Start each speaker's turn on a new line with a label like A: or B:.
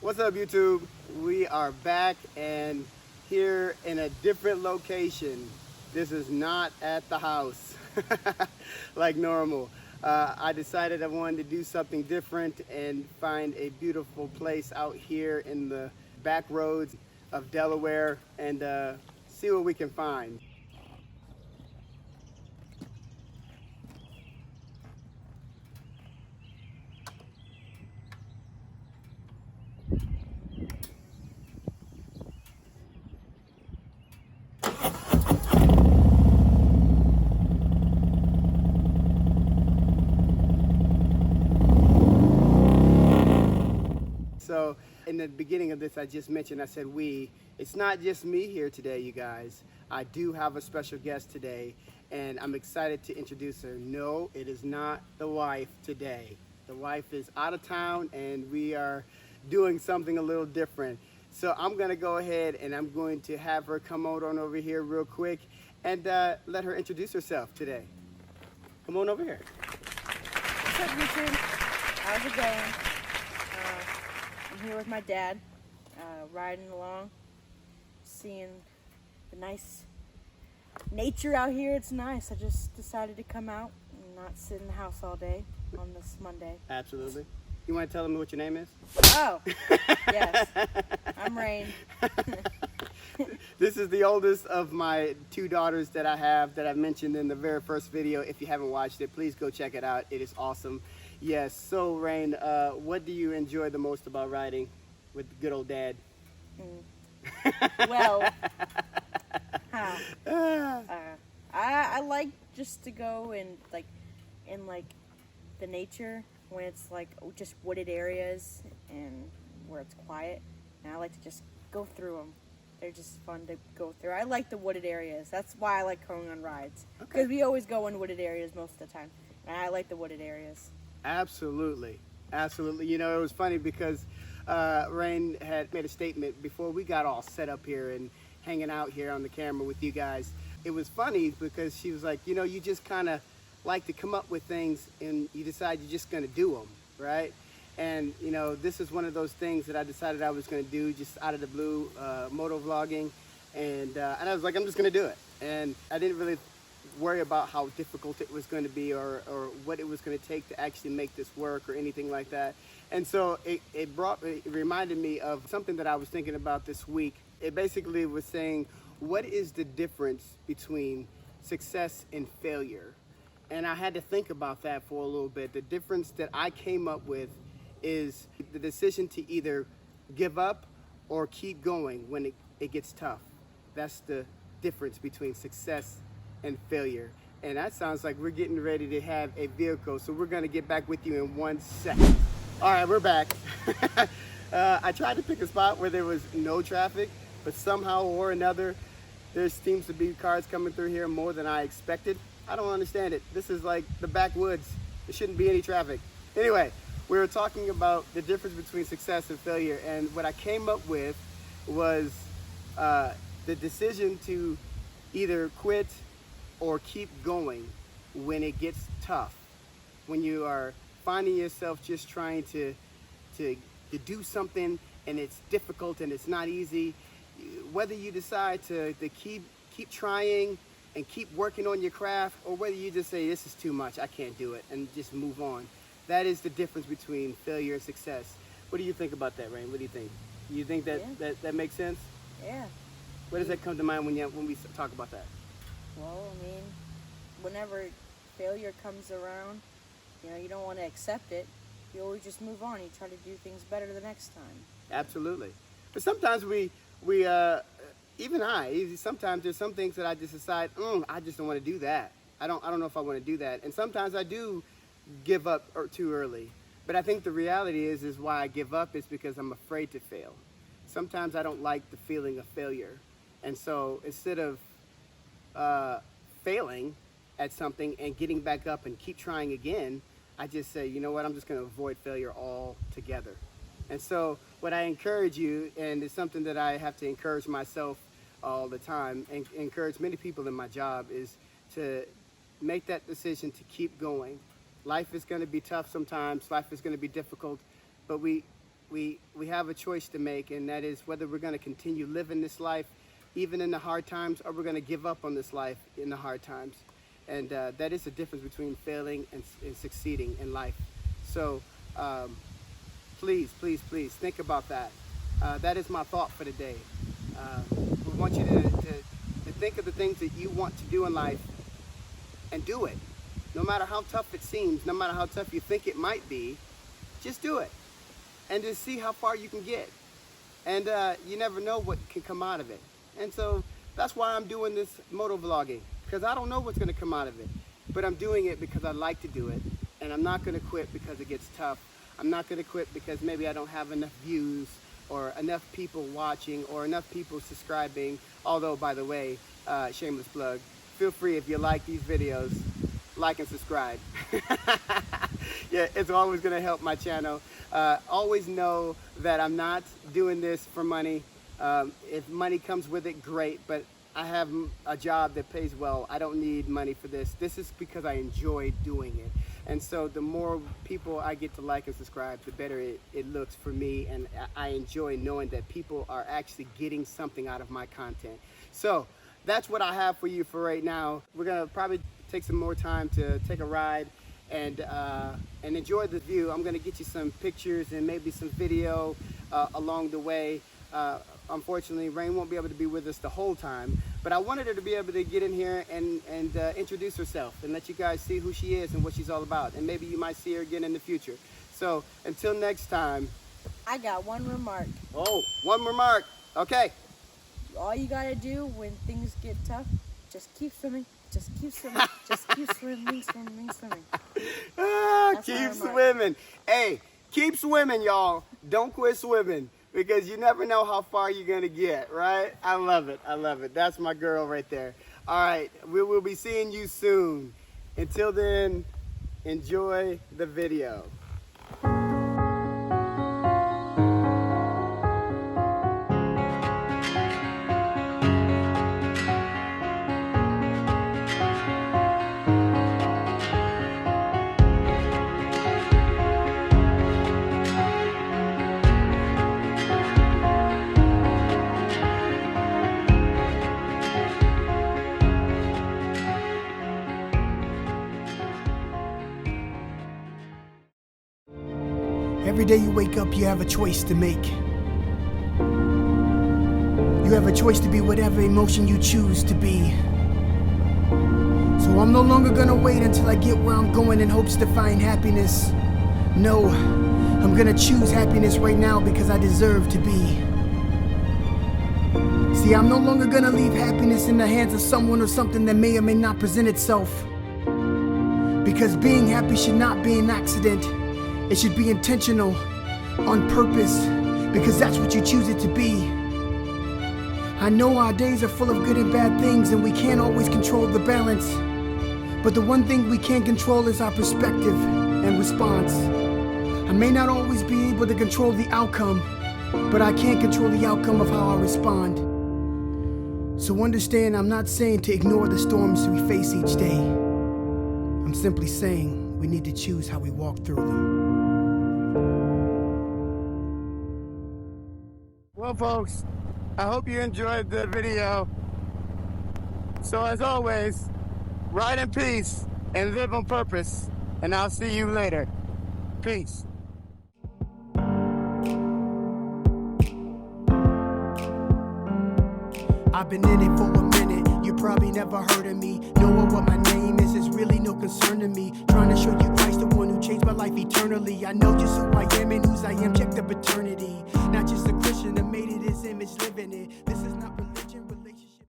A: What's up, YouTube? We are back and here in a different location. This is not at the house like normal. I decided I wanted to do something different and find a beautiful place out here in the back roads of Delaware and see what we can find. So in the beginning of this, I just mentioned, I said it's not just me here today, you guys. I do have a special guest today, and I'm excited to introduce her. No, it is not the wife today. The wife is out of town, and we are doing something a little different. So I'm gonna go ahead and I'm going to have her come on over here real quick and let her introduce herself today. Come on over here.
B: What's up, YouTube? How's it going? I'm here with my dad, riding along, seeing the nice nature out here. It's nice. I just decided to come out and not sit in the house all day on this Monday.
A: Absolutely. You want to tell them what your name is?
B: Oh, yes. I'm Rain.
A: This is the oldest of my two daughters that I have that I mentioned in the very first video. If you haven't watched it, please go check it out. It is awesome. Yes, so Rain, what do you enjoy the most about riding with good old Dad?
B: Well, I like just to go in the nature when it's like just wooded areas and where it's quiet. And I like to just go through them. They're just fun to go through. I like the wooded areas. That's why I like going on rides. Because we always go in wooded areas most of the time. And I like the wooded areas.
A: Absolutely. Absolutely. You know, it was funny because Rain had made a statement before we got all set up here and hanging out here on the camera with you guys. It was funny because she was like, you know, you just kind of like to come up with things and you decide you're just going to do them, right? And, you know, this is one of those things that I decided I was going to do just out of the blue, moto vlogging. And I was like, I'm just going to do it. And I didn't really worry about how difficult it was going to be or what it was going to take to actually make this work or anything like that. And so it reminded me of something that I was thinking about this week. It basically was saying, what is the difference between success and failure? And I had to think about that for a little bit. The difference that I came up with is the decision to either give up or keep going when it gets tough. That's the difference between success and failure. And that sounds like we're getting ready to have a vehicle, so we're gonna get back with you in 1 second. All right, we're back. I tried to pick a spot where there was no traffic, but somehow or another, there seems to be cars coming through here more than I expected. I don't understand it. This is like the backwoods. There shouldn't be any traffic. Anyway, we were talking about the difference between success and failure, and what I came up with was the decision to either quit or keep going when it gets tough, when you are finding yourself just trying to do something and it's difficult and it's not easy. Whether you decide to keep trying and keep working on your craft, or whether you just say, this is too much, I can't do it, and just move on. That is the difference between failure and success. What do you think about that, Rain? What do you think? You think that makes sense?
B: Yeah.
A: What does that come to mind when we talk about that?
B: Well, I mean, whenever failure comes around, you know, you don't want to accept it. You always just move on. You try to do things better the next time.
A: Absolutely. But sometimes sometimes there's some things that I just decide, I just don't want to do that. I don't know if I want to do that. And sometimes I do give up too early. But I think the reality is why I give up is because I'm afraid to fail. Sometimes I don't like the feeling of failure. And so instead of failing at something and getting back up and keep trying again, I just say, you know what, I'm just going to avoid failure altogether. And so what I encourage you, and it's something that I have to encourage myself all the time and encourage many people in my job, is to make that decision to keep going. Life is going to be tough sometimes, life is going to be difficult, but we we have a choice to make, and that is whether we're going to continue living this life even in the hard times, or we're going to give up on this life in the hard times. And that is the difference between failing and succeeding in life. So please, please, please think about that. That is my thought for today. We want you to think of the things that you want to do in life and do it. No matter how tough it seems, no matter how tough you think it might be, just do it. And just see how far you can get. And you never know what can come out of it. And so that's why I'm doing this moto vlogging, because I don't know what's going to come out of it. But I'm doing it because I like to do it. And I'm not going to quit because it gets tough. I'm not going to quit because maybe I don't have enough views or enough people watching or enough people subscribing. Although, by the way, shameless plug, feel free, if you like these videos, like and subscribe. Yeah, it's always going to help my channel. Always know that I'm not doing this for money. If money comes with it, great, but I have a job that pays well. I don't need money for this. This is because I enjoy doing it. And so the more people I get to like and subscribe, the better it looks for me, and I enjoy knowing that people are actually getting something out of my content. So that's what I have for you for right now. We're gonna probably take some more time to take a ride and enjoy the view. I'm gonna get you some pictures and maybe some video along the way. Unfortunately, Rain won't be able to be with us the whole time, but I wanted her to be able to get in here and introduce herself and let you guys see who she is and what she's all about. And maybe you might see her again in the future. So until next time.
B: I got one remark.
A: Oh, one remark. Okay.
B: All you gotta do when things get tough, just keep swimming. Just keep swimming. Just keep swimming, swimming, swimming.
A: Keep swimming. Hey, keep swimming, y'all. Don't quit swimming, because you never know how far you're going to get, right? I love it. I love it. That's my girl right there. All right. We will be seeing you soon. Until then, enjoy the video.
C: Every day you wake up, you have a choice to make. You have a choice to be whatever emotion you choose to be. So I'm no longer gonna wait until I get where I'm going in hopes to find happiness. No, I'm gonna choose happiness right now because I deserve to be. See, I'm no longer gonna leave happiness in the hands of someone or something that may or may not present itself. Because being happy should not be an accident. It should be intentional, on purpose, because that's what you choose it to be. I know our days are full of good and bad things, and we can't always control the balance. But the one thing we can control is our perspective and response. I may not always be able to control the outcome, but I can control the outcome of how I respond. So understand, I'm not saying to ignore the storms we face each day. I'm simply saying we need to choose how we walk through them.
A: Well, folks, I hope you enjoyed the video. So as always, ride in peace and live on purpose. And I'll see you later. Peace.
C: I've been in it for a minute, you probably never heard of me. Knowing what my name is really no concern to me. Trying to show you Christ, the one who changed my life eternally. I know just who I am and whose I am, checked up eternity. Not just a Christian that made it his image, living it. This is not religion.